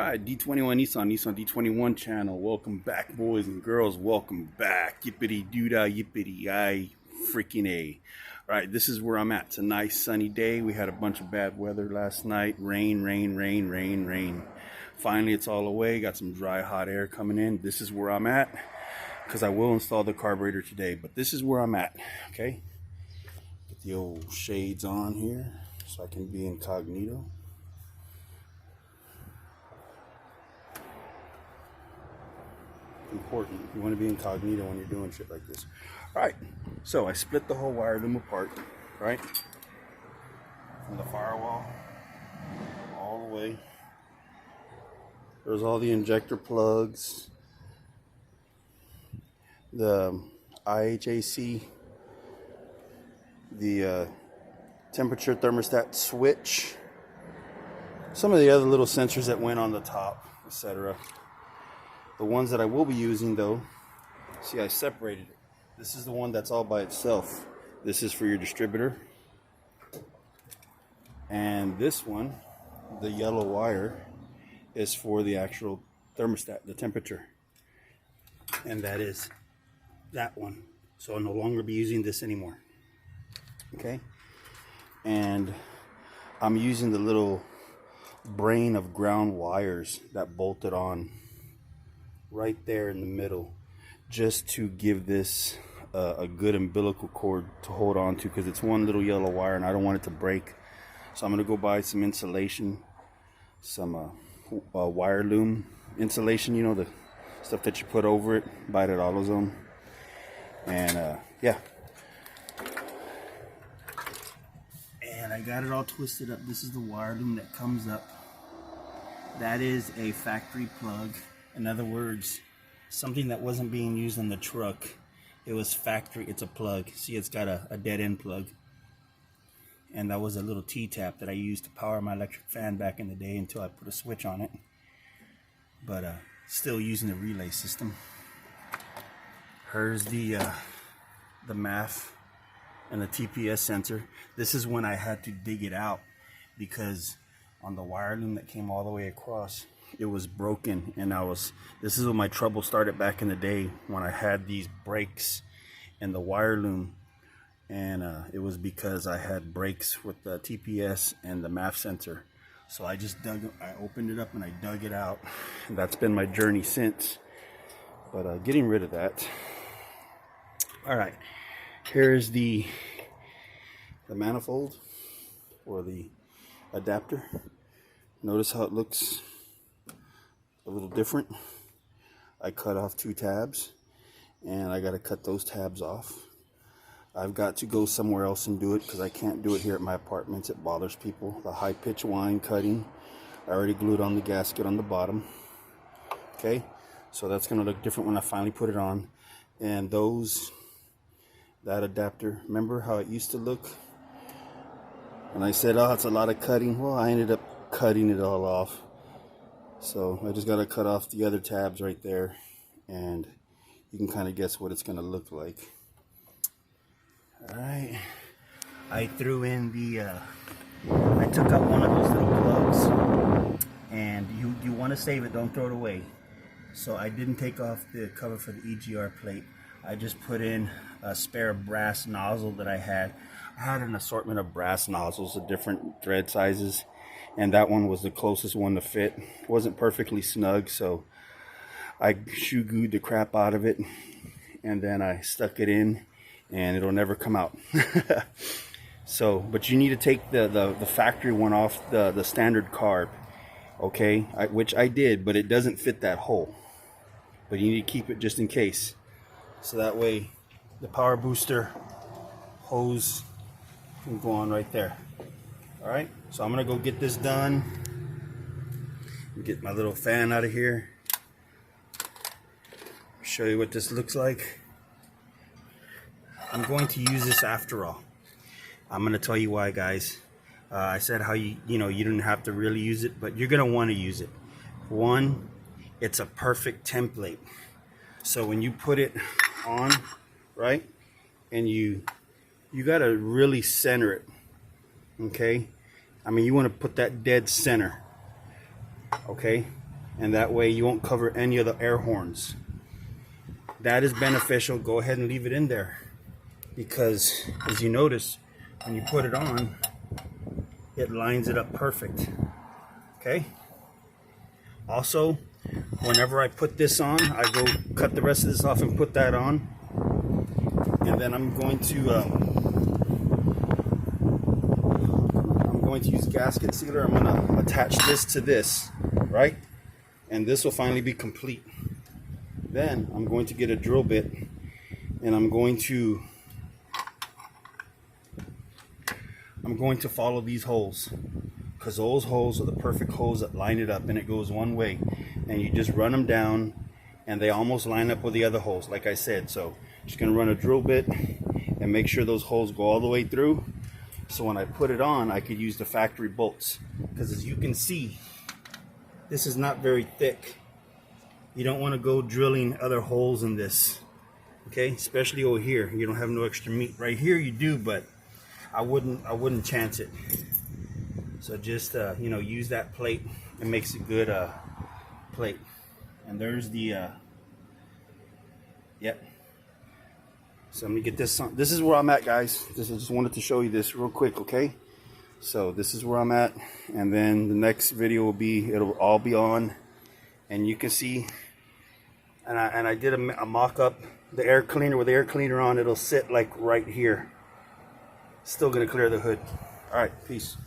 Alright, D21 Nissan D21 channel. Welcome back, boys and girls. Welcome back. Yippity doodah, yippity I freaking A. Alright, this is where I'm at. It's a nice sunny day. We had a bunch of bad weather last night. Rain. Finally, it's all away. Got some dry, hot air coming in. This is where I'm at because I will install the carburetor today. But this is where I'm at, okay? Get the old shades on here so I can be incognito. Important. You want to be incognito when you're doing shit like this. Alright, so I split the whole wire loom apart, right? From the firewall all the way. There's all the injector plugs, the IHAC, the temperature thermostat switch, some of the other little sensors that went on the top, etc. The ones that I will be using though, see, I separated it. This is the one that's all by itself. This is for your distributor. And this one, the yellow wire, is for the actual thermostat, the temperature. And that is that one. So I'll no longer be using this anymore. Okay? And I'm using the little brain of ground wires that bolted on right there in the middle, just to give this a good umbilical cord to hold on to, because it's one little yellow wire and I don't want it to break. So I'm going to go buy some insulation, some wire loom insulation, you know, the stuff that you put over it, buy it at AutoZone. And yeah, and I got it all twisted up. This is the wire loom that comes up. That is a factory plug. In other words, something that wasn't being used on the truck. It was factory. It's a plug. See, it's got a dead end plug. And that was a little T-tap that I used to power my electric fan back in the day until I put a switch on it. But still using the relay system. Here's the MAF and the TPS sensor. This is when I had to dig it out because on the wire loom that came all the way across, it was broken. And this is when my trouble started back in the day, when I had these breaks in the wire loom. And it was because I had breaks with the TPS and the MAF sensor. So I opened it up and I dug it out. And that's been my journey since. But getting rid of that. Alright, here's the manifold or the adapter. Notice how it looks a little different. I cut off 2 tabs and I got to cut those tabs off. I've got to go somewhere else and do it because I can't do it here at my apartments. It bothers people. The high pitch whine cutting. I already glued on the gasket on the bottom. Okay, so that's going to look different when I finally put it on. And that adapter, remember how it used to look? And I said, oh, it's a lot of cutting. Well, I ended up cutting it all off. So I just got to cut off the other tabs right there, and you can kind of guess what it's going to look like. Alright, I threw in I took out one of those little plugs, and you want to save it, don't throw it away. So I didn't take off the cover for the EGR plate. I just put in a spare brass nozzle that I had. I had an assortment of brass nozzles of different thread sizes, and that one was the closest one to fit. It wasn't perfectly snug, so I shoe glued the crap out of it, and then I stuck it in, and it'll never come out. So, but you need to take the factory one off the standard carb, okay? Which I did, but it doesn't fit that hole. But you need to keep it just in case. So that way, the power booster hose can go on right there. Alright, so I'm going to go get this done. Get my little fan out of here. Show you what this looks like. I'm going to use this after all. I'm going to tell you why, guys. I said how you didn't have to really use it, but you're going to want to use it. One, it's a perfect template. So when you put it on, right, and you got to really center it. Okay, I mean, you want to put that dead center. Okay, and that way you won't cover any of the air horns. That is beneficial. Go ahead and leave it in there, because as you notice, when you put it on, it lines it up perfect. Okay. Also, whenever I put this on, I go cut the rest of this off and put that on, and then I'm going to use gasket sealer. I'm going to attach this to this, right? And this will finally be complete. Then I'm going to get a drill bit, and I'm going to follow these holes, because those holes are the perfect holes that line it up, and it goes one way, and you just run them down and they almost line up with the other holes, like I said. So just going to run a drill bit and make sure those holes go all the way through, so when I put it on, I could use the factory bolts, because as you can see, this is not very thick. You don't want to go drilling other holes in this, okay? Especially over here, you don't have no extra meat. Right here you do, but I wouldn't chance it. So just you know, use that plate. It makes a good plate. And there's the yep. So let me get this on. This is where I'm at, guys. I just wanted to show you this real quick, okay? So this is where I'm at, and then the next video will be, it'll all be on, and you can see. And I did a mock-up, the air cleaner, with the air cleaner on, it'll sit like right here. Still gonna clear the hood. All right, peace.